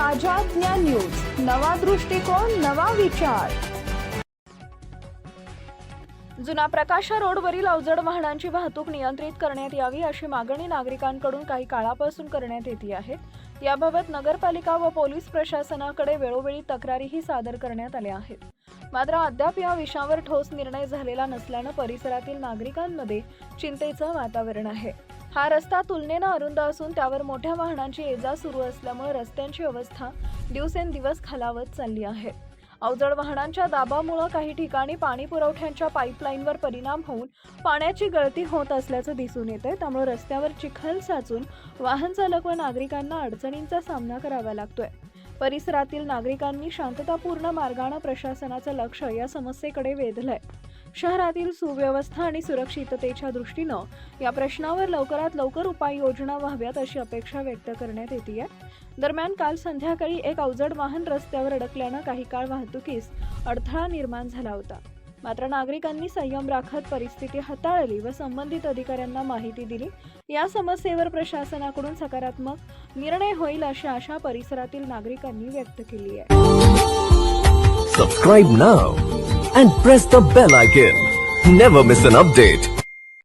ताज्या ज्ञान न्यूज, नवा दृष्टिकोन, नवा विचार। जुना प्रकाशा रोडवरील अवजड वाहनांची वाहतूक नियंत्रित करण्यात यावी अशी मागणी नागरिकांकडून काही काळापासून करण्यात येते आहे। याबाबत नगरपालिका व पोलीस प्रशासनाकडे वेळोवेळी तक्रारीही सादर करण्यात आल्या आहेत। मात्र अद्याप या विषयावर ठोस निर्णय झालेला नसल्याने परिसरातील नागरिकांमध्ये चिंतेचं वातावरण आहे। हा रस्ता तुलनेने अरुंद असून त्यावर मोठ्या वाहनांची ये-जा सुरू असल्यामुळे रस्त्यांची अवस्था दिवसेंदिवस खालावत चालली आहे। अवजड वाहनांच्या दाबामुळे काही ठिकाणी पाणी पुरवठ्याच्या पाईपलाईनवर परिणाम होऊन पाण्याची गळती होत असल्याचं दिसून येते। त्यामुळे रस्त्यावर चिखल साचून वाहन चालक व नागरिकांना अडचणींचा सामना करावा लागतोय। परिसरातील नागरिकांनी शांततापूर्ण मार्गाने प्रशासनाचं लक्ष या समस्येकडे वेधलंय। शहरातील सुव्यवस्था आणि सुरक्षिततेच्या दृष्टीने या प्रश्नावर लवकरात लवकर उपाययोजना व्हाव्यात अशी अपेक्षा व्यक्त करण्यात येते। दरम्यान काल संध्याकाळी एक अवजड वाहन रस्त्यावर अडकल्याने काही काळ वाहतुकीस अडथळा निर्माण झाला होता। मात्र नागरिकांनी संयम राखत परिस्थिती हाताळली व संबंधित अधिकाऱ्यांना माहिती दिली। या समस्येवर प्रशासनाकडून सकारात्मक निर्णय होईल अशी आशा परिसरातील नागरिकांनी व्यक्त केली आहे। Subscribe now and press the bell icon. Never miss an update.